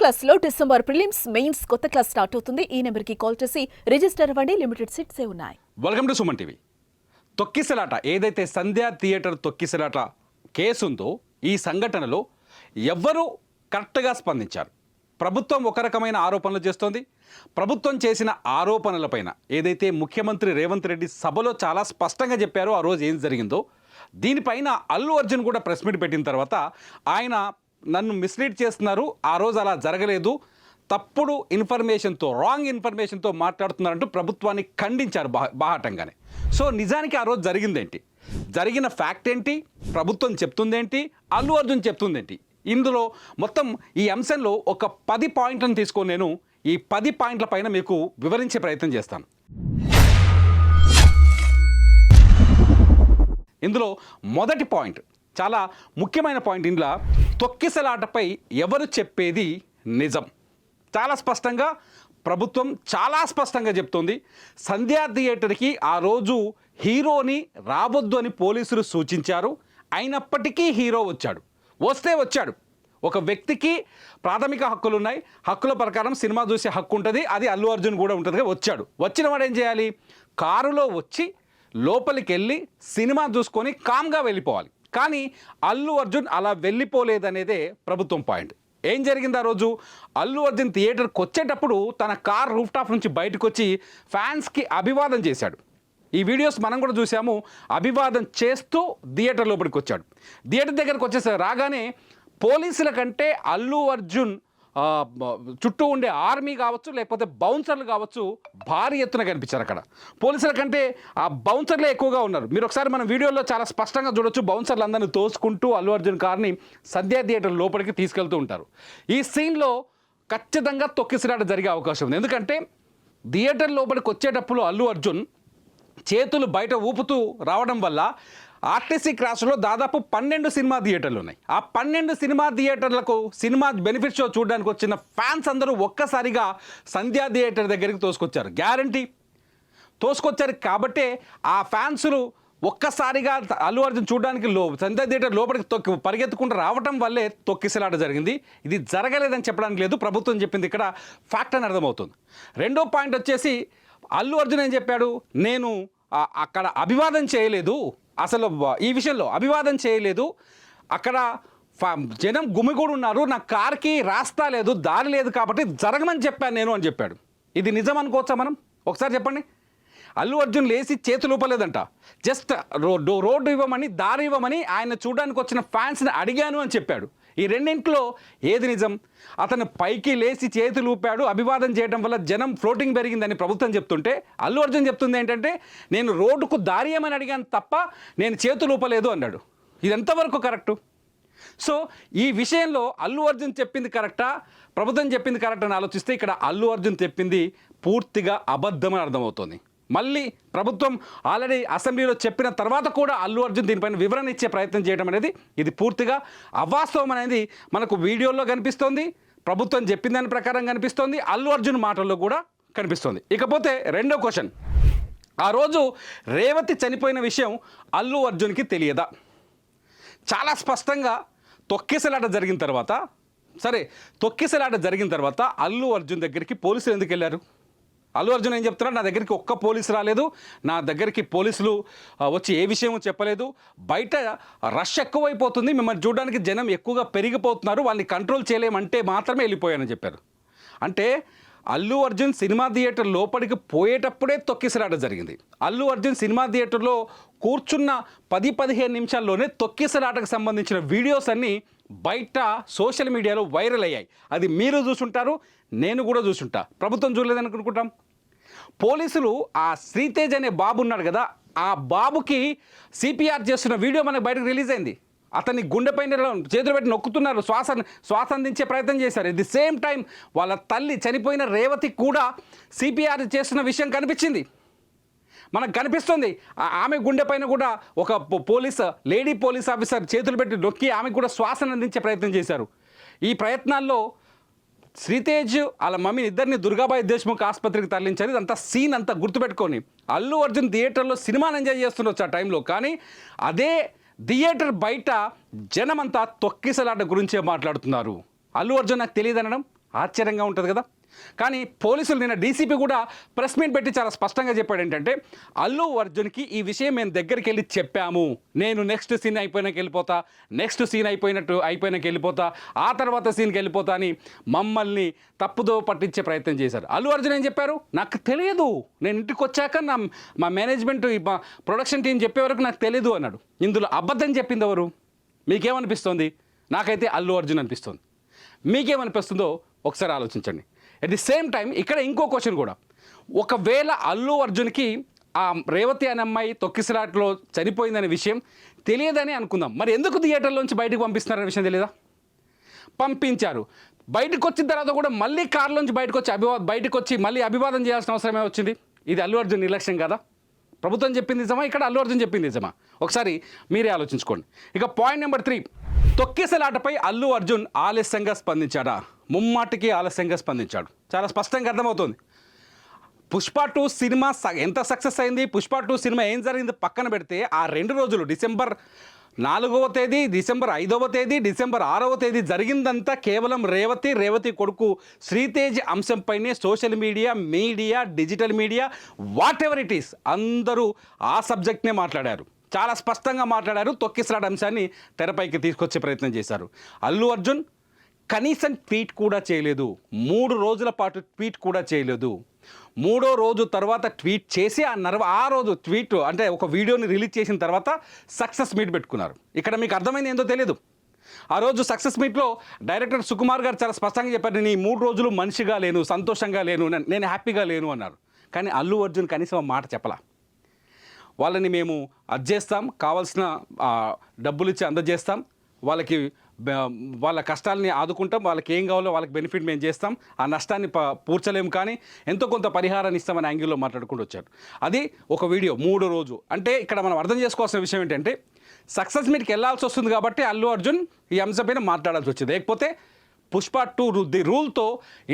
క్లాస్లో December prelims mains కొత్త class start అవుతుంది. ఈ నెంబర్కి కాల్ చేసి రిజిస్టర్ అవ్వండి. లిమిటెడ్ సీట్సే ఉన్నాయి. Welcome to Suman TV. తొక్కిసలాట ఏదైతే సంధ్యా థియేటర్ తొక్కిసలాట కేసు ఉందో ఈ సంఘటనలో ఎవ్వరూ కరెక్ట్గా స్పందించారు. ప్రభుత్వం ఒక రకమైన ఆరోపణలు చేస్తోంది. ప్రభుత్వం చేసిన ఆరోపణలపైన ఏదైతే ముఖ్యమంత్రి రేవంత్ రెడ్డి సభలో చాలా స్పష్టంగా చెప్పారో ఆ రోజు ఏం జరిగిందో, దీనిపైన అల్లు అర్జున్ కూడా ప్రెస్ మీట్ పెట్టిన తర్వాత ఆయన నన్ను మిస్లీడ్ చేస్తున్నారు, ఆ రోజు అలా జరగలేదు, తప్పుడు ఇన్ఫర్మేషన్తో రాంగ్ ఇన్ఫర్మేషన్తో మాట్లాడుతున్నారంటూ ప్రభుత్వాన్ని ఖండించారు బాహాటంగానే. సో నిజానికి ఆ రోజు జరిగిందేంటి, జరిగిన ఫ్యాక్ట్ ఏంటి, ప్రభుత్వం చెప్తుందేంటి, అల్లు అర్జున్ చెప్తుందేంటి, ఇందులో మొత్తం ఈ అంశంలో ఒక 10 పాయింట్లను తీసుకొని నేను ఈ 10 పాయింట్ల పైన మీకు వివరించే ప్రయత్నం చేస్తాను. ఇందులో మొదటి పాయింట్ చాలా ముఖ్యమైన పాయింట్. ఇందులో తొక్కిసలాటపై ఎవరు చెప్పేది నిజం. చాలా స్పష్టంగా ప్రభుత్వం చాలా స్పష్టంగా చెప్తోంది. సంధ్యా థియేటర్కి ఆ రోజు హీరోని రావద్దు అని పోలీసులు సూచించారు. అయినప్పటికీ హీరో వచ్చాడు. ఒక వ్యక్తికి ప్రాథమిక హక్కులు ఉన్నాయి, హక్కుల ప్రకారం సినిమా చూసే హక్కు ఉంటుంది, అది అల్లు అర్జున్ కూడా ఉంటుంది. వచ్చిన వాడు ఏం చేయాలి, కారులో వచ్చి లోపలికి వెళ్ళి సినిమా చూసుకొని కామ్గా వెళ్ళిపోవాలి. కానీ అల్లు అర్జున్ అలా వెళ్ళిపోలేదనేదే ప్రభుత్వం పాయింట్. ఏం జరిగింది ఆ రోజు, అల్లు అర్జున్ థియేటర్కి వచ్చేటప్పుడు తన కార్ రూఫ్ టాప్ నుంచి బయటకు వచ్చి ఫ్యాన్స్కి అభివాదం చేశాడు. ఈ వీడియోస్ మనం కూడా చూసాము. అభివాదం చేస్తూ థియేటర్ లోపలికి వచ్చాడు. థియేటర్ దగ్గరకు వచ్చేసరికి రాగానే పోలీసుల కంటే అల్లు అర్జున్ చుట్టూ ఉండే ఆర్మీ కావచ్చు, లేకపోతే బౌన్సర్లు కావచ్చు, భారీ ఎత్తున కనిపించారు. అక్కడ పోలీసుల కంటే ఆ బౌన్సర్లే ఎక్కువగా ఉన్నారు. మీరు ఒకసారి మన వీడియోలో చాలా స్పష్టంగా చూడొచ్చు. బౌన్సర్లు అందరినీ తోసుకుంటూ అల్లు అర్జున్ కార్ని సంధ్యా థియేటర్ లోపలికి తీసుకెళ్తూ ఉంటారు. ఈ సీన్లో ఖచ్చితంగా తొక్కిసలాట జరిగే అవకాశం ఉంది. ఎందుకంటే థియేటర్ లోపలికి వచ్చేటప్పుడు అల్లు అర్జున్ చేతులు బయట ఊపుతూ రావడం వల్ల ఆర్టీసీ క్రాస్లో దాదాపు 12 సినిమా థియేటర్లు ఉన్నాయి. ఆ 12 సినిమా థియేటర్లకు సినిమా బెనిఫిట్ షో చూడడానికి వచ్చిన ఫ్యాన్స్ అందరూ ఒక్కసారిగా సంధ్యా థియేటర్ దగ్గరికి తోసుకొచ్చారు. గ్యారంటీ తోసుకొచ్చారు. కాబట్టే ఆ ఫ్యాన్సులు ఒక్కసారిగా అల్లు అర్జున్ చూడడానికి సంధ్యా థియేటర్ లోపలికి పరిగెత్తుకుంటూ రావటం వల్లే తొక్కిసలాట జరిగింది. ఇది జరగలేదని చెప్పడానికి లేదు, ప్రభుత్వం చెప్పింది ఇక్కడ ఫ్యాక్ట్ అని అర్థమవుతుంది. రెండో పాయింట్ వచ్చేసి అల్లు అర్జున్ ఏం చెప్పాడు, నేను అక్కడ అభివాదం చేయలేదు, అసలు ఈ విషయంలో అభివాదం చేయలేదు, అక్కడ జనం గుమిగూడు ఉన్నారు, నా కార్కి రాస్తా లేదు, దారి లేదు కాబట్టి జరగమని చెప్పాను నేను అని చెప్పాడు. ఇది నిజం అనుకోవచ్చా మనం? ఒకసారి చెప్పండి. అల్లు అర్జున్ లేచి చేతులు ఊపలేదంట, జస్ట్ రోడ్డు ఇవ్వమని, దారి ఇవ్వమని ఆయన చూడడానికి వచ్చిన ఫ్యాన్స్ని అడిగాను అని చెప్పాడు. ఈ రెండింటిలో ఏది నిజం? అతను పైకి లేచి చేతులు ఊపాడు, అభివాదం చేయడం వల్ల జనం ఫ్లోటింగ్ పెరిగిందని ప్రభుత్వం చెప్తుంటే అల్లు అర్జున్ చెప్తుంది ఏంటంటే నేను రోడ్డుకు దారి ఇవ్వమని అడిగాను తప్ప నేను చేతులు ఊపలేదు అన్నాడు. ఇది ఎంతవరకు కరెక్టు? సో ఈ విషయంలో అల్లు అర్జున్ చెప్పింది కరెక్టా, ప్రభుత్వం చెప్పింది కరెక్ట్ అని ఆలోచిస్తే ఇక్కడ అల్లు అర్జున్ చెప్పింది పూర్తిగా అబద్ధమని అర్థమవుతుంది. మళ్ళీ ప్రభుత్వం ఆల్రెడీ అసెంబ్లీలో చెప్పిన తర్వాత కూడా అల్లు అర్జున్ దీనిపైన వివరణ ఇచ్చే ప్రయత్నం చేయడం అనేది ఇది పూర్తిగా అవాస్తవం అనేది మనకు వీడియోలో కనిపిస్తోంది, ప్రభుత్వం చెప్పిన దాని ప్రకారం కనిపిస్తోంది, అల్లు అర్జున్ మాటల్లో కూడా కనిపిస్తోంది. ఇకపోతే రెండో క్వశ్చన్, ఆ రోజు రేవతి చనిపోయిన విషయం అల్లు అర్జున్కి తెలియదా? చాలా స్పష్టంగా తొక్కిసలాట జరిగిన తర్వాత అల్లు అర్జున్ దగ్గరికి పోలీసులు ఎందుకు వెళ్ళారు? అల్లు అర్జున్ ఏం చెప్తున్నారు, నా దగ్గరికి ఒక్క పోలీసు రాలేదు, నా దగ్గరికి పోలీసులు వచ్చి ఏ విషయం చెప్పలేదు, బయట రష్ ఎక్కువైపోతుంది, మిమ్మల్ని చూడడానికి జనం ఎక్కువగా పెరిగిపోతున్నారు, వాళ్ళని కంట్రోల్ చేయలేమంటే మాత్రమే వెళ్ళిపోయానని చెప్పారు. అంటే అల్లు అర్జున్ సినిమా థియేటర్ లోపలికి పోయేటప్పుడే తొక్కిసలాట జరిగింది. అల్లు అర్జున్ సినిమా థియేటర్లో కూర్చున్న 10-15 నిమిషాల్లోనే తొక్కిసలాటకు సంబంధించిన వీడియోస్ అన్నీ బయట సోషల్ మీడియాలో వైరల్ అయ్యాయి. అది మీరు చూసుంటారు, నేను కూడా చూసుంటా, ప్రభుత్వం చూడలేదని అనుకుంటాం. పోలీసులు ఆ శ్రీతేజ్ అనే బాబు ఉన్నాడు కదా, ఆ బాబుకి సిపిఆర్ చేస్తున్న వీడియో మనకు బయటకు రిలీజ్ అయింది. అతన్ని గుండెపైన చేతులు పెట్టి నొక్కుతున్నారు, శ్వాస అందించే ప్రయత్నం చేశారు. ఎట్ ది సేమ్ టైం వాళ్ళ తల్లి చనిపోయిన రేవతి కూడా సిపిఆర్ చేస్తున్న విషయం కనిపించింది, మనకు కనిపిస్తుంది. ఆమె గుండె పైన కూడా ఒక లేడీ పోలీస్ ఆఫీసర్ చేతులు పెట్టి నొక్కి ఆమెకు కూడా శ్వాసను అందించే ప్రయత్నం చేశారు. ఈ ప్రయత్నాల్లో శ్రీతేజ్ వాళ్ళ మమ్మీని ఇద్దరిని దుర్గాబాయి దేశ్ముఖ్ ఆసుపత్రికి తరలించారు. ఇదంతా సీన్ అంతా గుర్తుపెట్టుకొని అల్లు అర్జున్ థియేటర్లో సినిమాని ఎంజాయ్ చేస్తుండొచ్చు ఆ టైంలో, కానీ అదే థియేటర్ బయట జనమంతా తొక్కిసలాట గురించే మాట్లాడుతున్నారు. అల్లు అర్జున్ నాకు తెలియదు అనడం, ఆశ్చర్యంగా ఉంటుంది కదా. కానీ పోలీసులు నిన్న డీసీపీ కూడా ప్రెస్ మీట్ పెట్టి చాలా స్పష్టంగా చెప్పాడు ఏంటంటే, అల్లు అర్జున్కి ఈ విషయం మేము దగ్గరికి వెళ్ళి చెప్పాము, నేను నెక్స్ట్ సీన్ అయిపోయినాక వెళ్ళిపోతా, నెక్స్ట్ సీన్ అయిపోయినాక వెళ్ళిపోతా, ఆ తర్వాత సీన్కి వెళ్ళిపోతా అని మమ్మల్ని తప్పుదో పట్టించే ప్రయత్నం చేశారు. అల్లు అర్జున్ ఏం చెప్పారు, నాకు తెలియదు, నేను ఇంటికి వచ్చాక మా మేనేజ్మెంట్ మా ప్రొడక్షన్ టీం చెప్పే వరకు నాకు తెలియదు అన్నాడు. ఇందులో అబద్ధం చెప్పింది ఎవరు? మీకేమనిపిస్తుంది? నాకైతే అల్లు అర్జున్ అనిపిస్తుంది. మీకేమనిపిస్తుందో ఒకసారి ఆలోచించండి. అట్ ది సేమ్ టైం ఇక్కడ ఇంకో క్వశ్చన్ కూడా, ఒకవేళ అల్లు అర్జున్కి ఆ రేవతి అనే అమ్మాయి తొక్కిసలాట్లో చనిపోయిందనే విషయం తెలియదని అనుకుందాం, మరి ఎందుకు థియేటర్లోంచి బయటకు పంపిస్తున్నారనే విషయం తెలియదా? పంపించారు. బయటకు వచ్చిన తర్వాత కూడా మళ్ళీ కారులోంచి బయటకు వచ్చి మళ్ళీ అభివాదం చేయాల్సిన అవసరమే వచ్చింది. ఇది అల్లు అర్జున్ నిర్లక్ష్యం కదా? ప్రభుత్వం చెప్పింది నిజమా, ఇక్కడ అల్లు అర్జున్ చెప్పింది నిజమా? ఒకసారి మీరే ఆలోచించుకోండి. ఇక పాయింట్ నెంబర్ 3, తొక్కిసలాటపై అల్లు అర్జున్ ఆలస్యంగా స్పందించాడా? ముమ్మాటికి ఆలస్యంగా స్పందించాడు. చాలా స్పష్టంగా అర్థమవుతుంది. పుష్ప 2 సినిమా ఎంత సక్సెస్ అయింది, పుష్ప 2 సినిమా ఏం జరిగింది పక్కన పెడితే, ఆ 2 రోజులు డిసెంబర్ 4వ తేదీ, డిసెంబర్ 5వ తేదీ, డిసెంబర్ 6వ తేదీ జరిగిందంతా కేవలం రేవతి కొడుకు శ్రీతేజ్ అంశంపైనే social media, digital media, whatever it is, అందరూ ఆ సబ్జెక్ట్నే మాట్లాడారు. చాలా స్పష్టంగా మాట్లాడారు. తొక్కిసలాట అంశాన్ని తెరపైకి తీసుకొచ్చే ప్రయత్నం చేశారు. అల్లు అర్జున్ కనీసం ట్వీట్ కూడా చేయలేదు. 3 రోజుల పాటు ట్వీట్ కూడా చేయలేదు. 3వ రోజు తర్వాత ట్వీట్ చేసి ఆ రోజు ట్వీట్ అంటే ఒక వీడియోని రిలీజ్ చేసిన తర్వాత సక్సెస్ మీట్ పెట్టుకున్నారు. ఇక్కడ మీకు అర్థమైంది ఏందో తెలియదు. ఆ రోజు సక్సెస్ మీట్లో డైరెక్టర్ సుకుమార్ గారు చాలా స్పష్టంగా చెప్పారు, నేను ఈ 3 రోజులు మనిషిగా లేను, సంతోషంగా లేను, నేను హ్యాపీగా లేను అన్నారు. కానీ అల్లు అర్జున్ కనీసం ఆ మాట చెప్పలా. వాళ్ళని మేము చేస్తాం, కావాల్సిన డబ్బులు ఇచ్చి అందజేస్తాం, వాళ్ళ కష్టాలని ఆదుకుంటాం, వాళ్ళకి ఏం కావాలో వాళ్ళకి బెనిఫిట్ మేము చేస్తాం, ఆ నష్టాన్ని పూడ్చలేము కానీ ఎంతో కొంత పరిహారాన్ని ఇస్తామని యాంగిల్లో మాట్లాడుకుంటూ వచ్చారు. అది ఒక వీడియో 3వ రోజు. అంటే ఇక్కడ మనం అర్థం చేసుకోవాల్సిన విషయం ఏంటంటే, సక్సెస్ మీట్కి వెళ్ళాల్సి వస్తుంది కాబట్టి అల్లు అర్జున్ ఈ అంశంపైన మాట్లాడాల్సి వచ్చింది. లేకపోతే పుష్ప 2 ది రూల్తో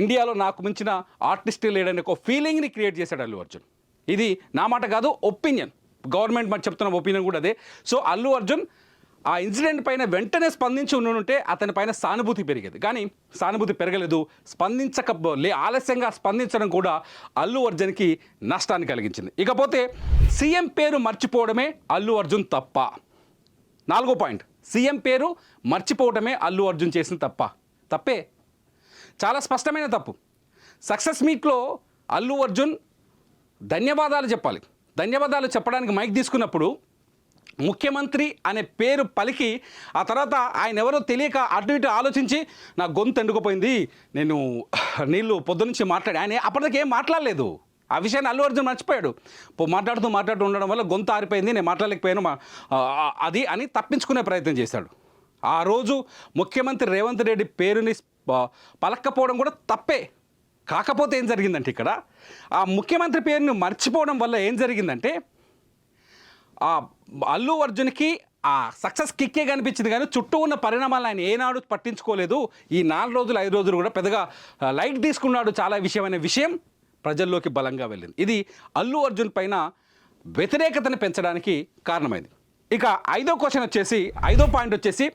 ఇండియాలో నాకు మించిన ఆర్టిస్ట్ లేడని ఒక ఫీలింగ్ని క్రియేట్ చేశాడు అల్లు అర్జున్. ఇది నా మాట కాదు, ఒపీనియన్, గవర్నమెంట్ మరి చెప్తున్న ఒపీనియన్ కూడా అదే. సో అల్లు అర్జున్ ఆ ఇన్సిడెంట్ పైన వెంటనే స్పందించి ఉంటే అతని పైన సానుభూతి పెరిగేది. కానీ సానుభూతి పెరగలేదు. ఆలస్యంగా స్పందించడం కూడా అల్లు అర్జున్కి నష్టాన్ని కలిగించింది. ఇకపోతే సీఎం పేరు మర్చిపోవడమే అల్లు అర్జున్ తప్ప. 4వ పాయింట్, సీఎం పేరు మర్చిపోవడమే అల్లు అర్జున్ చేసిన తప్పే, చాలా స్పష్టమైన తప్పు. సక్సెస్ మీట్లో అల్లు అర్జున్ ధన్యవాదాలు చెప్పాలి. ధన్యవాదాలు చెప్పడానికి మైక్ తీసుకున్నప్పుడు ముఖ్యమంత్రి అనే పేరు పలికి ఆ తర్వాత ఆయన ఎవరో తెలియక అటు ఇటు ఆలోచించి నా గొంతు ఎండుకుపోయింది, నేను నీళ్ళు పొద్దునుంచి ఆయన అప్పటికి ఏం మాట్లాడలేదు. ఆ విషయాన్ని అల్లు అర్జున్ మర్చిపోయాడు. మాట్లాడుతూ ఉండడం వల్ల గొంతు ఆరిపోయింది, నేను మాట్లాడలేకపోయాను అది అని తప్పించుకునే ప్రయత్నం చేశాడు. ఆ రోజు ముఖ్యమంత్రి రేవంత్ రెడ్డి పేరుని పలక్కపోవడం కూడా తప్పే. కాకపోతే ఏం జరిగిందంటే, ఇక్కడ ఆ ముఖ్యమంత్రి పేరును మర్చిపోవడం వల్ల ఏం జరిగిందంటే, ఆ అల్లు అర్జున్కి ఆ సక్సెస్ కిక్కే కనిపించింది కానీ చుట్టూ ఉన్న పరిణామాలను ఆయన ఏనాడు పట్టించుకోలేదు. ఈ 4 రోజులు 5 రోజులు కూడా పెద్దగా లైట్ తీసుకున్నాడు చాలా అనే విషయం ప్రజల్లోకి బలంగా వెళ్ళింది. ఇది అల్లు అర్జున్ పైన వ్యతిరేకతను పెంచడానికి కారణమైంది. ఇక 5వ పాయింట్ వచ్చేసి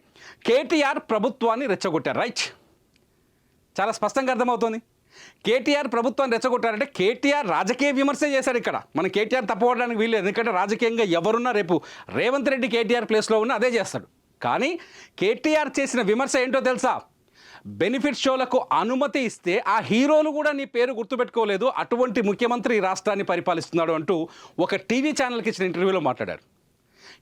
కేటీఆర్ ప్రభుత్వాన్ని రెచ్చగొట్టారు. రైట్, చాలా స్పష్టంగా అర్థమవుతుంది. కేటీఆర్ ప్రభుత్వాన్ని రెచ్చగొట్టారంటే కేటీఆర్ రాజకీయ విమర్శ చేశారు. ఇక్కడ మనం కేటీఆర్ తప్పవడానికి వీల్లేదు, ఎందుకంటే రాజకీయంగా ఎవరున్నా రేపు రేవంత్ రెడ్డి కేటీఆర్ ప్లేస్లో ఉన్నా అదే చేస్తాడు. కానీ కేటీఆర్ చేసిన విమర్శ ఏంటో తెలుసా? బెనిఫిట్ షోలకు అనుమతి ఇస్తే ఆ హీరోలు కూడా నీ పేరు గుర్తుపెట్టుకోలేదు, అటువంటి ముఖ్యమంత్రి రాష్ట్రాన్ని పరిపాలిస్తున్నాడు అంటూ ఒక టీవీ ఛానల్కి ఇచ్చిన ఇంటర్వ్యూలో మాట్లాడారు.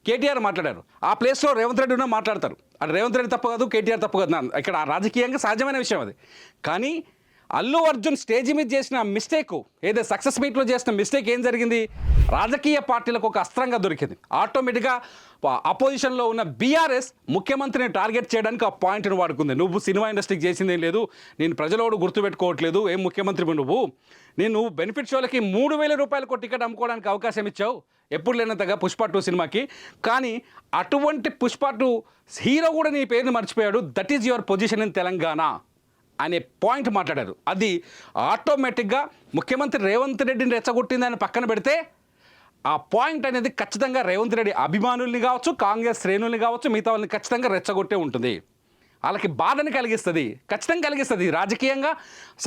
కేటీఆర్ మాట్లాడారు, ఆ ప్లేస్లో రేవంత్ రెడ్డి ఉన్నా మాట్లాడతారు. అది రేవంత్ రెడ్డి తప్పు కాదు, కేటీఆర్ తప్పు కాదు, ఇక్కడ రాజకీయంగా సహజమైన విషయం అది. కానీ అల్లు అర్జున్ స్టేజ్ మీద చేసిన మిస్టేక్, ఏదో సక్సెస్ మీట్లో చేసిన మిస్టేక్ ఏం జరిగింది? రాజకీయ పార్టీలకు ఒక అస్త్రంగా దొరికింది. ఆటోమేటిక్గా అపోజిషన్లో ఉన్న బీఆర్ఎస్ ముఖ్యమంత్రిని టార్గెట్ చేయడానికి ఆ పాయింట్ను వాడుకుంది. నువ్వు సినిమా ఇండస్ట్రీకి చేసిందేం లేదు, నేను ప్రజలోడు గుర్తుపెట్టుకోవట్లేదు, ఏం ముఖ్యమంత్రి నువ్వు బెనిఫిట్ షోలకి 3,000 రూపాయలకు టికెట్ అమ్ముకోవడానికి అవకాశం ఇచ్చావు ఎప్పుడు లేనంతగా పుష్ప 2 సినిమాకి. కానీ అటువంటి పుష్ప 2 హీరో కూడా నీ పేరుని మర్చిపోయాడు. That is your position in Telangana అనే పాయింట్ మాట్లాడారు. అది ఆటోమేటిక్గా ముఖ్యమంత్రి రేవంత్ రెడ్డిని రెచ్చగొట్టిందని పక్కన పెడితే ఆ పాయింట్ అనేది ఖచ్చితంగా రేవంత్ రెడ్డి అభిమానుల్ని కావచ్చు, కాంగ్రెస్ శ్రేణుల్ని కావచ్చు, మిగతా వాళ్ళని ఖచ్చితంగా రెచ్చగొట్టే ఉంటుంది. వాళ్ళకి బాధని కలిగిస్తుంది, ఖచ్చితంగా కలిగిస్తుంది. రాజకీయంగా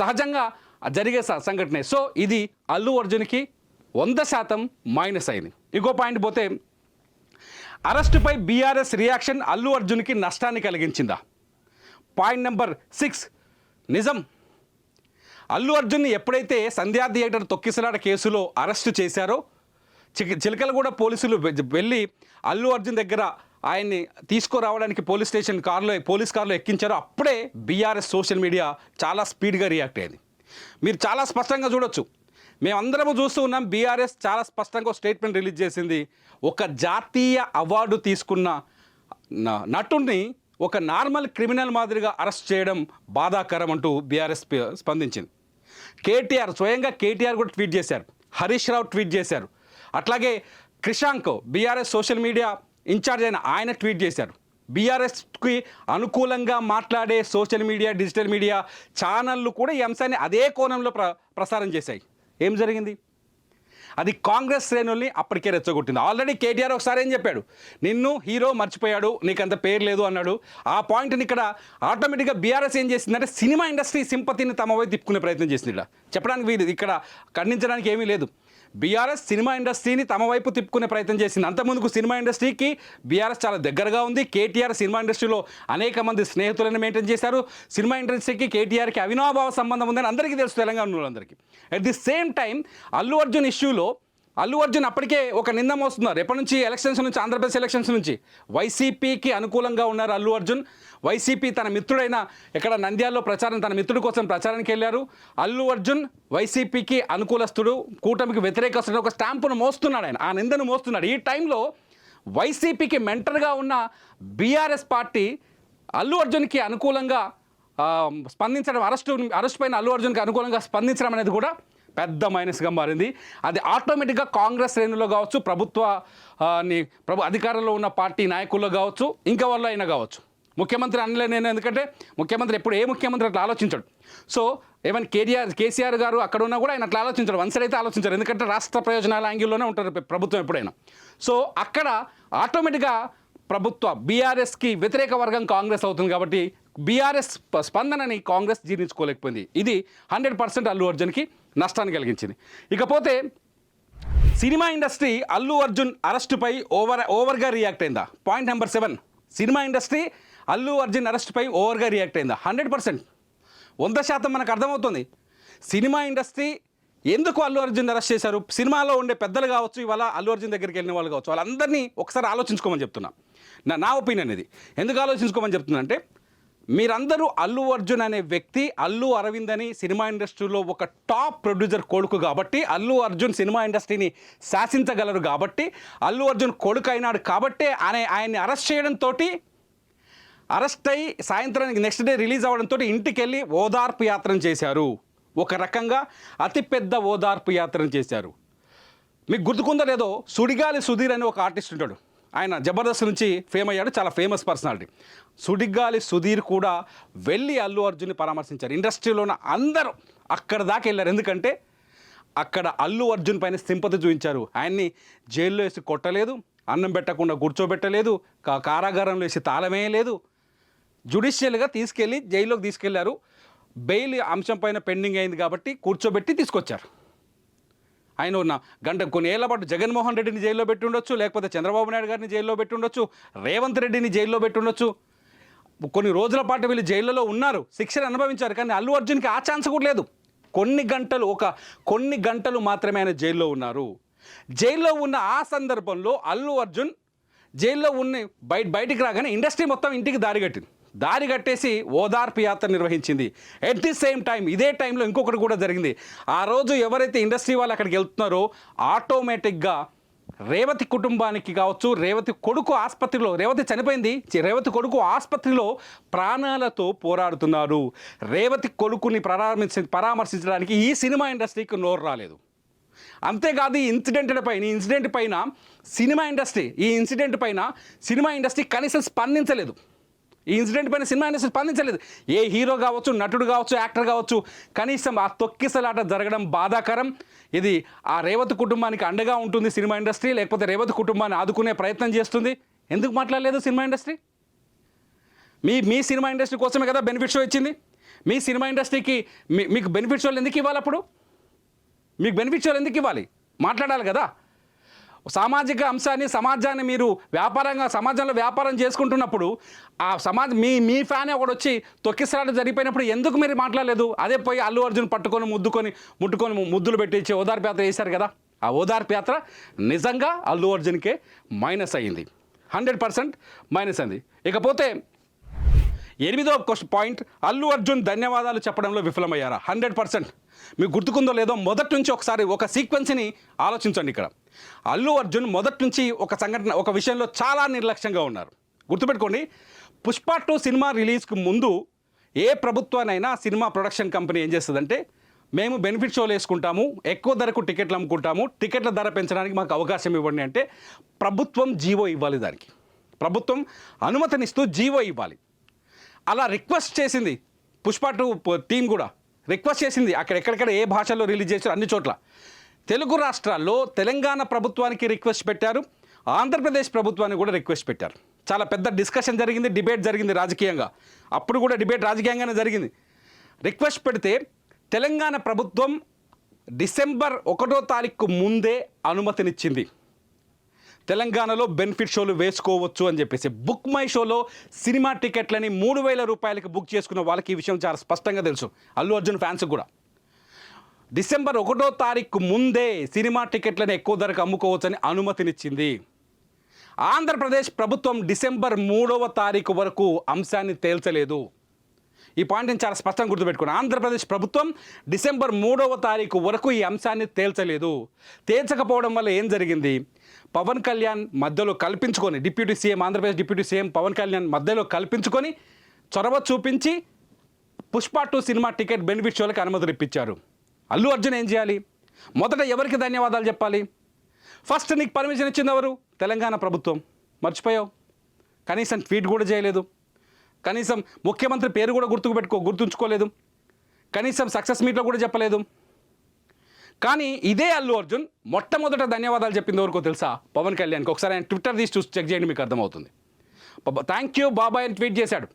సహజంగా జరిగే సంఘటనే. సో ఇది అల్లు అర్జున్కి 100% మైనస్ అయింది. ఇంకో పాయింట్ పోతే, అరెస్టుపై బీఆర్ఎస్ రియాక్షన్ అల్లు అర్జున్కి నష్టాన్ని కలిగించిందా? పాయింట్ నెంబర్ 6 నిజం. అల్లు అర్జున్ని ఎప్పుడైతే సంధ్యా థియేటర్ తొక్కిసలాట కేసులో అరెస్టు చేశారో, చిలకలగూడ పోలీసులు వెళ్ళి అల్లు అర్జున్ దగ్గర ఆయన్ని తీసుకురావడానికి పోలీస్ కారులో ఎక్కించారో, అప్పుడే బీఆర్ఎస్ సోషల్ మీడియా చాలా స్పీడ్గా రియాక్ట్ అయింది. మీరు చాలా స్పష్టంగా చూడొచ్చు. మేమందరము చూస్తూ ఉన్నాం. బీఆర్ఎస్ చాలా స్పష్టంగా స్టేట్మెంట్ రిలీజ్ చేసింది. ఒక జాతీయ అవార్డు తీసుకున్న నటుడిని ఒక నార్మల్ క్రిమినల్ మాదిరిగా అరెస్ట్ చేయడం బాధాకరం అంటూ బీఆర్ఎస్ స్పందించింది. స్వయంగా కేటీఆర్ కూడా ట్వీట్ చేశారు, హరీష్ రావు ట్వీట్ చేశారు, అట్లాగే Krishank BRS social media incharge అయిన ఆయన ట్వీట్ చేశారు. బీఆర్ఎస్కి అనుకూలంగా మాట్లాడే సోషల్ మీడియా, డిజిటల్ మీడియా ఛానళ్ళు కూడా ఈ అంశాన్ని అదే కోణంలో ప్రసారం చేశాయి. ఏం జరిగింది? అది కాంగ్రెస్ శ్రేణుల్ని అప్పటికే రెచ్చగొట్టింది. ఆల్రెడీ కేటీఆర్ ఒకసారి ఏం చెప్పాడు, నిన్ను హీరో మర్చిపోయాడు, నీకంత పేరు లేదు అన్నాడు. ఆ పాయింట్ని ఇక్కడ ఆటోమేటిక్గా బీఆర్ఎస్ ఏం చేసిందంటే సినిమా ఇండస్ట్రీ సింపతిని తమ వైపు తిప్పుకునే ప్రయత్నం చేసింది. ఇలా చెప్పడానికి వీలు, ఇక్కడ ఖండించడానికి ఏమీ లేదు. బీఆర్ఎస్ సినిమా ఇండస్ట్రీని తమ వైపు తిప్పుకునే ప్రయత్నం చేసింది. అంతకుముందుకు సినిమా ఇండస్ట్రీకి బీఆర్ఎస్ చాలా దగ్గరగా ఉంది. కేటీఆర్ సినిమా ఇండస్ట్రీలో అనేక మంది స్నేహితులను మెయింటైన్ చేశారు. సినిమా ఇండస్ట్రీకి కేటీఆర్కి అవినాభావ సంబంధం ఉందని అందరికీ తెలుసు, తెలంగాణ అందరికీ. At the same time Allu Arjun ఇష్యూలో అల్లు అర్జున్ అప్పటికే ఒక నింద మోస్తున్నారు. ఎప్పటి నుంచి? ఎలక్షన్స్ నుంచి, ఆంధ్రప్రదేశ్ ఎలక్షన్స్ నుంచి. వైసీపీకి అనుకూలంగా ఉన్నారు అల్లు అర్జున్. వైసీపీ తన మిత్రుడైన ఇక్కడ నంద్యాలలో తన మిత్రుడి కోసం ప్రచారానికి వెళ్ళారు. అల్లు అర్జున్ వైసీపీకి అనుకూలస్తుడు, కూటమికి వ్యతిరేకస్తుడు, ఒక స్టాంపును మోస్తున్నాడు, ఆయన ఆ నిందను మోస్తున్నాడు. ఈ టైంలో వైసీపీకి మెంటర్గా ఉన్న బీఆర్ఎస్ పార్టీ అల్లు అర్జున్కి అనుకూలంగా స్పందించడం, అరెస్ట్ పైన అల్లు అర్జున్కి అనుకూలంగా స్పందించడం అనేది కూడా పెద్ద మైనస్గా మారింది. అది ఆటోమేటిక్గా కాంగ్రెస్ శ్రేణుల్లో కావచ్చు, అధికారంలో ఉన్న పార్టీ నాయకుల్లో కావచ్చు, ఇంకా వాళ్ళు అయినా కావచ్చు. ముఖ్యమంత్రి అనలే నేను, ఎందుకంటే ముఖ్యమంత్రి ఎప్పుడు ఏ ముఖ్యమంత్రి అట్లా ఆలోచించాడు. సో ఏమైనా కేసీఆర్ గారు అక్కడ ఉన్నా కూడా ఆయన అట్లా ఆలోచించాడు, వన్ సైడ్ అయితే ఆలోచించారు. ఎందుకంటే రాష్ట్ర ప్రయోజనాల యాంగిల్లోనే ఉంటారు ప్రభుత్వం ఎప్పుడైనా. సో అక్కడ ఆటోమేటిక్గా బీఆర్ఎస్కి వ్యతిరేక వర్గం కాంగ్రెస్ అవుతుంది. కాబట్టి బీఆర్ఎస్ స్పందనని కాంగ్రెస్ జీర్ణించుకోలేకపోయింది. ఇది 100% అల్లు అర్జున్కి నష్టాన్ని కలిగించింది. ఇకపోతే సినిమా ఇండస్ట్రీ అల్లు అర్జున్ అరెస్టుపై ఓవర్గా రియాక్ట్ అయిందా? Point number 7. Cinema industry Allu Arjun అరెస్టుపై ఓవర్గా రియాక్ట్ అయిందా? 100%, 100% మనకు అర్థమవుతుంది. సినిమా ఇండస్ట్రీ ఎందుకు అల్లు అర్జున్ అరెస్ట్ చేశారు? సినిమాలో ఉండే పెద్దలు కావచ్చు, ఇవాళ అల్లు అర్జున్ దగ్గరికి వెళ్ళిన వాళ్ళు కావచ్చు, వాళ్ళందరినీ ఒకసారి ఆలోచించుకోమని చెప్తున్నా. నా ఒపీనియన్ ఇది. ఎందుకు ఆలోచించుకోమని చెప్తున్నా అంటే, మీరందరూ అల్లు అర్జున్ అనే వ్యక్తి అల్లు అరవింద్ అని సినిమా ఇండస్ట్రీలో ఒక టాప్ ప్రొడ్యూసర్ కొడుకు కాబట్టి, అల్లు అర్జున్ సినిమా ఇండస్ట్రీని శాసించగలరు కాబట్టి, అల్లు అర్జున్ కొడుకు అయినాడు కాబట్టే ఆయన్ని అరెస్ట్ చేయడంతో, అరెస్ట్ అయ్యి సాయంత్రానికి నెక్స్ట్ డే రిలీజ్ అవ్వడంతో ఇంటికి వెళ్ళి ఓదార్పు యాత్రను చేశారు. ఒక రకంగా అతిపెద్ద ఓదార్పు యాత్రను చేశారు. మీకు గుర్తుకుందో లేదో, సుడిగాలి సుధీర్ అని ఒక ఆర్టిస్ట్ ఉంటాడు. ఆయన జబర్దస్త్ నుంచి ఫేమ్ అయ్యాడు, చాలా ఫేమస్ పర్సనాలిటీ. సుడిగాలి సుధీర్ కూడా వెళ్ళి అల్లు అర్జున్ని పరామర్శించారు. ఇండస్ట్రీలో ఉన్న అందరూ అక్కడ దాకా వెళ్ళారు. ఎందుకంటే అక్కడ అల్లు అర్జున్ పైన సింపతి చూపించారు. ఆయన్ని జైల్లో వేసి కొట్టలేదు, అన్నం పెట్టకుండా కూర్చోబెట్టలేదు, కారాగారంలో వేసి తాళమేయలేదు. జ్యుడిషియల్గా తీసుకెళ్ళి జైల్లోకి తీసుకెళ్లారు. బెయిల్ అంశం పైన పెండింగ్ అయింది కాబట్టి కూర్చోబెట్టి తీసుకొచ్చారు. ఆయన ఉన్న కొన్ని ఏళ్ల పాటు జగన్మోహన్ రెడ్డిని జైల్లో పెట్టి ఉండొచ్చు, లేకపోతే చంద్రబాబు నాయుడు గారిని జైల్లో పెట్టి ఉండొచ్చు, రేవంత్ రెడ్డిని జైల్లో పెట్టి ఉండొచ్చు. కొన్ని రోజుల పాటు వీళ్ళు జైల్లో ఉన్నారు, శిక్షను అనుభవించారు. కానీ అల్లు అర్జున్కి ఆ ఛాన్స్ కూడా లేదు. కొన్ని గంటలు మాత్రమే ఆయన జైల్లో ఉన్నారు. జైల్లో ఉన్న ఆ సందర్భంలో అల్లు అర్జున్ జైల్లో ఉన్న బయటికి రాగానే ఇండస్ట్రీ మొత్తం ఇంటికి దారి కట్టేసి ఓదార్పు యాత్ర నిర్వహించింది. ఎట్ ది సేమ్ టైం ఇదే టైంలో ఇంకొకటి కూడా జరిగింది. ఆ రోజు ఎవరైతే ఇండస్ట్రీ వాళ్ళు అక్కడికి వెళ్తున్నారో ఆటోమేటిక్గా రేవతి కుటుంబానికి కావచ్చు, రేవతి కొడుకు ఆసుపత్రిలో, రేవతి చనిపోయింది, రేవతి కొడుకు ఆసుపత్రిలో ప్రాణాలతో పోరాడుతున్నారు. రేవతి కొడుకుని పరామర్శించడానికి ఈ సినిమా ఇండస్ట్రీకి నోరు రాలేదు. అంతేకాదు ఈ ఇన్సిడెంట్ పైన సినిమా ఇండస్ట్రీ కనీసం స్పందించలేదు. ఈ ఇన్సిడెంట్ పైన సినిమా ఇండస్ట్రీ స్పందించలేదు. ఏ హీరో కావచ్చు, నటుడు కావచ్చు, యాక్టర్ కావచ్చు, కనీసం ఆ తొక్కిసలాట జరగడం బాధాకరం. ఇది ఆ రేవతి కుటుంబానికి అండగా ఉంటుంది సినిమా ఇండస్ట్రీ, లేకపోతే రేవతి కుటుంబాన్ని ఆదుకునే ప్రయత్నం చేస్తుంది. ఎందుకు మాట్లాడలేదు సినిమా ఇండస్ట్రీ? మీ సినిమా ఇండస్ట్రీ కోసమే కదా బెనిఫిట్ షో ఇచ్చింది. మీ సినిమా ఇండస్ట్రీకి మీకు బెనిఫిట్ షోలు ఎందుకు ఇవ్వాలి? అప్పుడు మీకు బెనిఫిట్ షోలు ఎందుకు ఇవ్వాలి? మాట్లాడాలి కదా. సామాజిక అంశాన్ని, సమాజాన్ని మీరు సమాజంలో వ్యాపారం చేసుకుంటున్నప్పుడు ఆ మీ ఫ్యాన్ ఒకడు వచ్చి తొక్కిసలాట జరిగిపోయినప్పుడు ఎందుకు మీరు మాట్లాడలేదు? అదే పోయి అల్లు అర్జున్ పట్టుకొని ముట్టుకొని ముద్దులు పెట్టి ఓదార్పు యాత్ర చేశారు కదా. ఆ ఓదార్పు యాత్ర నిజంగా అల్లు అర్జున్కే మైనస్ అయ్యింది, 100% మైనస్ అయింది. ఇకపోతే 8వ పాయింట్, అల్లు అర్జున్ ధన్యవాదాలు చెప్పడంలో విఫలమయ్యారా? 100%. మీకు గుర్తుకుందో లేదో మొదటి నుంచి ఒకసారి ఒక సీక్వెన్స్ని ఆలోచించండి. ఇక్కడ అల్లు అర్జున్ మొదటి నుంచి ఒక విషయంలో చాలా నిర్లక్ష్యంగా ఉన్నారు. గుర్తుపెట్టుకోండి, పుష్ప 2 సినిమా రిలీజ్కి ముందు ఏ ప్రభుత్వానైనా సినిమా ప్రొడక్షన్ కంపెనీ ఏం చేస్తుందంటే, మేము బెనిఫిట్ షోలు వేసుకుంటాము, ఎక్కువ ధరకు టికెట్లు అమ్ముకుంటాము, టికెట్ల ధర పెంచడానికి మాకు అవకాశం ఇవ్వండి అంటే ప్రభుత్వం జీవో ఇవ్వాలి. దానికి ప్రభుత్వం అనుమతినిస్తూ జీవో ఇవ్వాలి. అలా రిక్వెస్ట్ చేసింది పుష్ప 2 టీం కూడా రిక్వెస్ట్ చేసింది. ఎక్కడెక్కడ ఏ భాషలో రిలీజ్ చేశారు అన్ని చోట్ల. తెలుగు రాష్ట్రాల్లో తెలంగాణ ప్రభుత్వానికి రిక్వెస్ట్ పెట్టారు, ఆంధ్రప్రదేశ్ ప్రభుత్వానికి కూడా రిక్వెస్ట్ పెట్టారు. చాలా పెద్ద డిస్కషన్ జరిగింది, డిబేట్ జరిగింది రాజకీయంగా. అప్పుడు కూడా డిబేట్ రాజకీయంగానే జరిగింది. రిక్వెస్ట్ పెడితే తెలంగాణ ప్రభుత్వం డిసెంబర్ 1వ తారీఖు ముందే అనుమతినిచ్చింది. తెలంగాణలో బెనిఫిట్ షోలు వేసుకోవచ్చు అని చెప్పేసి. బుక్ మై షోలో సినిమా టికెట్లని 3,000 రూపాయలకి బుక్ చేసుకున్న వాళ్ళకి ఈ విషయం చాలా స్పష్టంగా తెలుసు, అల్లు అర్జున్ ఫ్యాన్స్ కూడా. డిసెంబర్ 1వ తారీఖు ముందే సినిమా టికెట్లను ఎక్కువ ధరకు అమ్ముకోవచ్చని అనుమతినిచ్చింది. ఆంధ్రప్రదేశ్ ప్రభుత్వం డిసెంబర్ 3వ తారీఖు వరకు అంశాన్ని తేల్చలేదు. ఈ పాయింట్ని చాలా స్పష్టంగా గుర్తుపెట్టుకున్నాను. ఆంధ్రప్రదేశ్ ప్రభుత్వం డిసెంబర్ 3వ తారీఖు వరకు ఈ అంశాన్ని తేల్చలేదు. తేల్చకపోవడం వల్ల ఏం జరిగింది? పవన్ కళ్యాణ్ మధ్యలో కల్పించుకొని, ఆంధ్రప్రదేశ్ డిప్యూటీ సీఎం పవన్ కళ్యాణ్ మధ్యలో కల్పించుకొని చొరవ చూపించి పుష్ప 2 సినిమా టికెట్ బెనిఫిట్ షోలకు అనుమతులు ఇప్పించారు. అల్లు అర్జున్ ఏం చేయాలి? మొదట ఎవరికి ధన్యవాదాలు చెప్పాలి? ఫస్ట్ నీకు పర్మిషన్ ఇచ్చింది ఎవరు? తెలంగాణ ప్రభుత్వం. మర్చిపోయావు. కనీసం ట్వీట్ కూడా చేయలేదు. కనీసం ముఖ్యమంత్రి పేరు కూడా గుర్తుంచుకోలేదు. కనీసం సక్సెస్ మీట్లో కూడా చెప్పలేదు. కానీ ఇదే అల్లు అర్జున్ మొట్టమొదట ధన్యవాదాలు చెప్పింది ఎవరికో తెలుసా? పవన్ కళ్యాణ్కి. ఒకసారి ఆయన ట్విట్టర్ తీసి చూసి చెక్ చేయండి, మీకు అర్థమవుతుంది. థ్యాంక్ యూ బాబాయ్ అని ట్వీట్ చేశాడు.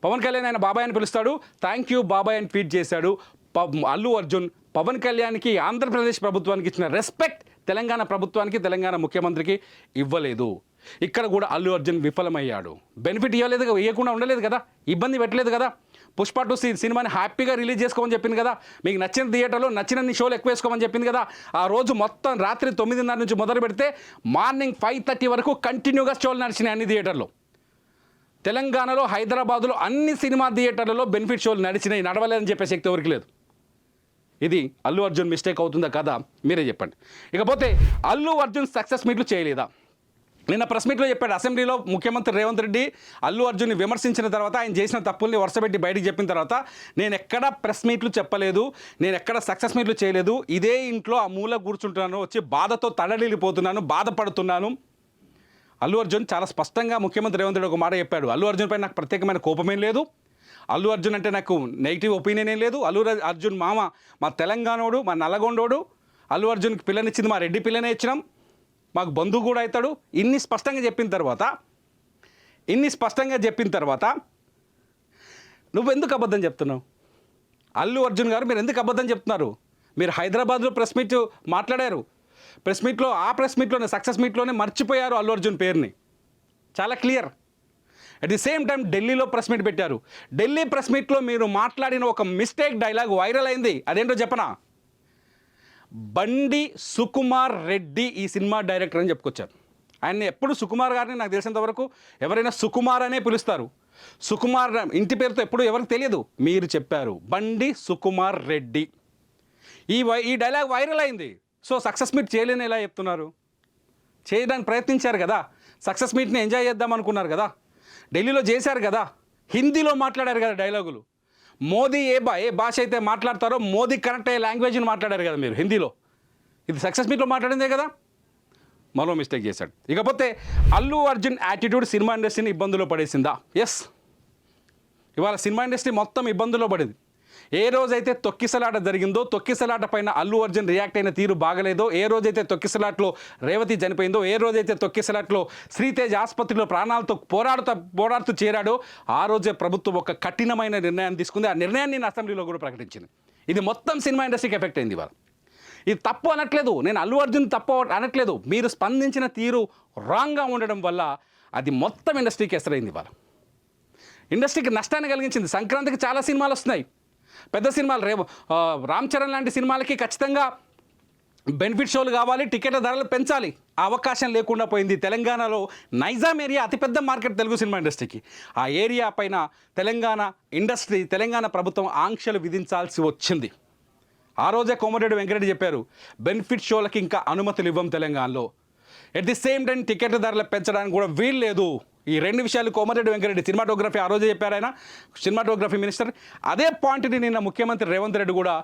పవన్ కళ్యాణ్ ఆయన బాబాయ్ అని పిలుస్తాడు, థ్యాంక్ యూ బాబాయ్ అని ట్వీట్ చేశాడు. అల్లు అర్జున్ పవన్ కళ్యాణ్కి, ఆంధ్రప్రదేశ్ ప్రభుత్వానికి ఇచ్చిన రెస్పెక్ట్ తెలంగాణ ప్రభుత్వానికి, తెలంగాణ ముఖ్యమంత్రికి ఇవ్వలేదు. ఇక్కడ కూడా అల్లు అర్జున్ విఫలమయ్యాడు. బెనిఫిట్ ఇవ్వకుండా ఉండలేదు కదా, ఇబ్బంది పెట్టలేదు కదా. పుష్ప 2 సినిమాని హ్యాపీగా రిలీజ్ చేసుకోమని చెప్పింది కదా. మీకు నచ్చిన థియేటర్లో నచ్చినన్ని షోలు ఎక్కువ వేసుకోమని చెప్పింది కదా. ఆ రోజు మొత్తం రాత్రి 9:30 నుంచి మొదలు పెడితే మార్నింగ్ 5:30 వరకు కంటిన్యూగా షోలు నడిచినాయి అన్ని థియేటర్లో. తెలంగాణలో, హైదరాబాదులో అన్ని సినిమా థియేటర్లలో బెనిఫిట్ షోలు నడిచినాయి. నడవలేదని చెప్పే శక్తి ఎవరికి లేదు. ఇది అల్లు అర్జున్ మిస్టేక్ అవుతుందా కదా? మీరే చెప్పండి. ఇకపోతే అల్లు అర్జున్ సక్సెస్ మీట్లు చేయలేదా? నిన్న ప్రెస్ మీట్లో చెప్పాడు. అసెంబ్లీలో ముఖ్యమంత్రి రేవంత్ రెడ్డి అల్లు అర్జున్ని విమర్శించిన తర్వాత, ఆయన చేసిన తప్పుల్ని వరుసపెట్టి బయటికి చెప్పిన తర్వాత, నేను ఎక్కడ ప్రెస్ మీట్లు చెప్పలేదు, నేను ఎక్కడ సక్సెస్ మీట్లు చేయలేదు, ఇదే ఇంట్లో ఆ మూల కూర్చుంటున్నాను, వచ్చి బాధతో తడలిపోతున్నాను, బాధపడుతున్నాను. అల్లు అర్జున్ చాలా స్పష్టంగా ముఖ్యమంత్రి రేవంత్ రెడ్డి ఒక మాట చెప్పాడు. అల్లు అర్జున్ పై నాకు ప్రత్యేకమైన కోపమేం లేదు, అల్లు అర్జున్ అంటే నాకు నెగిటివ్ ఒపీనియన్ ఏం లేదు. అల్లు అర్జున్ మా తెలంగాణోడు, మా నల్లగొండోడు. అల్లు అర్జున్కి పిల్లనిచ్చింది మా రెడ్డి పిల్లనే ఇచ్చినాం, మాకు బంధువు కూడా అవుతాడు. ఇన్ని స్పష్టంగా చెప్పిన తర్వాత నువ్వు ఎందుకు అబద్ధం చెప్తున్నావు? అల్లు అర్జున్ గారు, మీరు ఎందుకు అబద్ధం చెప్తున్నారు? మీరు హైదరాబాద్లో ప్రెస్ మీట్ మాట్లాడారు. ఆ ప్రెస్ మీట్లోనే, సక్సెస్ మీట్లోనే మర్చిపోయారు అల్లు అర్జున్ పేరుని. చాలా clear. At the same time ఢిల్లీలో ప్రెస్ మీట్ పెట్టారు. ఢిల్లీ ప్రెస్ మీట్లో మీరు మాట్లాడిన ఒక మిస్టేక్ డైలాగ్ వైరల్ అయింది. అదేంటో చెప్పనా? బండి సుకుమార్ రెడ్డి ఈ సినిమా డైరెక్టర్ అని చెప్పుకొచ్చారు. ఆయన్ని ఎప్పుడు సుకుమార్ గారిని నాకు తెలిసినంత వరకు ఎవరైనా సుకుమార్ అనే పిలుస్తారు. సుకుమార్ ఇంటి పేరుతో ఎప్పుడు ఎవరికి తెలియదు. మీరు చెప్పారు బండి సుకుమార్ రెడ్డి. ఈ డైలాగ్ వైరల్ అయింది. సో సక్సెస్ మీట్ చేయలేని ఎలా చెప్తున్నారు? చేయడానికి ప్రయత్నించారు కదా, సక్సెస్ మీట్ని ఎంజాయ్ చేద్దాం అనుకున్నారు కదా, ఢిల్లీలో చేశారు కదా, హిందీలో మాట్లాడారు కదా డైలాగులు. మోదీ ఏ భాష అయితే మాట్లాడతారో మోదీ కరెక్ట్ అయ్యే లాంగ్వేజ్ని మాట్లాడారు కదా మీరు హిందీలో. ఇది సక్సెస్ మీట్లో మాట్లాడిందే కదా. మరో మిస్టేక్ చేశాడు. ఇకపోతే అల్లు అర్జున్ యాటిట్యూడ్ సినిమా ఇండస్ట్రీని ఇబ్బందుల్లో పడేసిందా? ఎస్. ఇవాళ సినిమా ఇండస్ట్రీ మొత్తం ఇబ్బందుల్లో పడింది. ఏ రోజైతే తొక్కిసలాట జరిగిందో, తొక్కిసలాట పైన అల్లు అర్జున్ రియాక్ట్ అయిన తీరు బాగలేదో, ఏ రోజైతే తొక్కిసలాట్లో రేవతి చనిపోయిందో, ఏ రోజైతే తొక్కిసలాట్లో శ్రీతేజ్ ఆసుపత్రిలో ప్రాణాలతో పోరాడుతూ చేరాడో, ఆ రోజే ప్రభుత్వం ఒక కఠినమైన నిర్ణయాన్ని తీసుకుంది. ఆ నిర్ణయాన్ని నేను అసెంబ్లీలో కూడా ప్రకటించింది. ఇది మొత్తం సినిమా ఇండస్ట్రీకి ఎఫెక్ట్ అయింది ఇవాళ. ఇది తప్పు అనట్లేదు, నేను అల్లు అర్జున్ తప్పు అనట్లేదు. మీరు స్పందించిన తీరు రాంగ్గా ఉండడం వల్ల అది మొత్తం ఇండస్ట్రీకి ఎసరైంది ఇవాళ. ఇండస్ట్రీకి నష్టాన్ని కలిగించింది. సంక్రాంతికి చాలా సినిమాలు వస్తున్నాయి, పెద్ద సినిమాలు. రామ్ చరణ్ లాంటి సినిమాలకి ఖచ్చితంగా బెనిఫిట్ షోలు కావాలి, టికెట్ల ధరలు పెంచాలి. ఆ అవకాశం లేకుండా పోయింది. తెలంగాణలో నైజాం ఏరియా అతిపెద్ద మార్కెట్ తెలుగు సినిమా ఇండస్ట్రీకి. ఆ ఏరియా పైన తెలంగాణ ప్రభుత్వం ఆంక్షలు విధించాల్సి వచ్చింది. ఆ రోజే కోమటిరెడ్డి వెంకరెడ్డి చెప్పారు, బెనిఫిట్ షోలకి ఇంకా అనుమతులు ఇవ్వం తెలంగాణలో. ఎట్ ది సేమ్ టైం టికెట్ల ధరలు పెంచడానికి కూడా వీలు లేదు. ఈ రెండు విషయాలు కోమటిరెడ్డి వెంకరెడ్డి సినిమాటోగ్రఫీ ఆ రోజే చెప్పారు, ఆయన సినిమాటోగ్రఫీ మినిస్టర్. అదే పాయింట్ని నిన్న ముఖ్యమంత్రి రేవంత్ రెడ్డి కూడా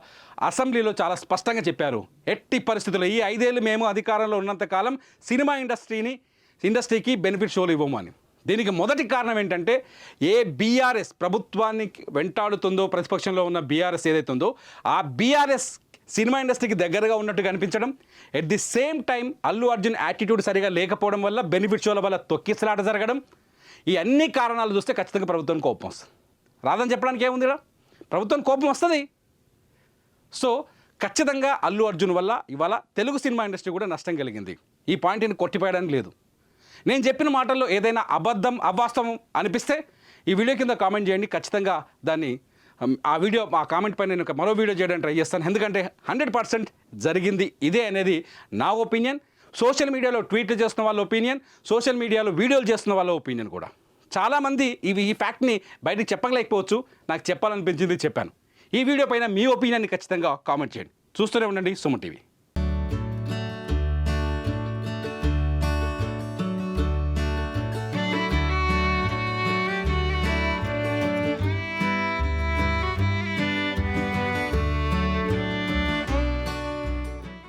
అసెంబ్లీలో చాలా స్పష్టంగా చెప్పారు. ఎట్టి పరిస్థితుల్లో ఈ 5 ఏళ్ళు మేము అధికారంలో ఉన్నంతకాలం సినిమా ఇండస్ట్రీకి బెనిఫిట్ షోలు ఇవ్వము అని. దీనికి మొదటి కారణం ఏంటంటే, ఏ బీఆర్ఎస్ ప్రభుత్వాన్ని వెంటాడుతుందో, ప్రతిపక్షంలో ఉన్న బీఆర్ఎస్ ఏదైతే ఉందో, ఆ బీఆర్ఎస్ సినిమా ఇండస్ట్రీకి దగ్గరగా ఉన్నట్టు కనిపించడం, at the same time Allu Arjun attitude సరిగా లేకపోవడం వల్ల, బెనిఫిట్ షోల వల్ల తొక్కిసలాట జరగడం, ఈ అన్ని కారణాలు చూస్తే ఖచ్చితంగా ప్రభుత్వం కోపం వస్తుంది. రాదని చెప్పడానికి ఏముంది ఇక్కడ, ప్రభుత్వం కోపం వస్తుంది. సో ఖచ్చితంగా అల్లు అర్జున్ వల్ల ఇవాళ తెలుగు సినిమా ఇండస్ట్రీ కూడా నష్టం కలిగింది. ఈ పాయింట్ని కొట్టిపోయడానికి లేదు. నేను చెప్పిన మాటల్లో ఏదైనా అబద్ధం, అవాస్తవం అనిపిస్తే ఈ వీడియో కింద కామెంట్ చేయండి. ఖచ్చితంగా దాన్ని ఆ కామెంట్ పైన నేను మరో వీడియో చేయడానికి ట్రై చేస్తాను. ఎందుకంటే 100% జరిగింది ఇదే అనేది నా ఒపీనియన్. సోషల్ మీడియాలో ట్వీట్లు చేస్తున్న వాళ్ళ ఒపీనియన్, సోషల్ మీడియాలో వీడియోలు చేస్తున్న వాళ్ళ ఒపీనియన్ కూడా. చాలామంది ఈ ఫ్యాక్ట్ని బయటకు చెప్పలేకపోవచ్చు, నాకు చెప్పాలనిపించింది చెప్పాను. ఈ వీడియో పైన మీ ఒపీనియన్ని ఖచ్చితంగా కామెంట్ చేయండి. చూస్తూనే ఉండండి సుమన్ టీవీ.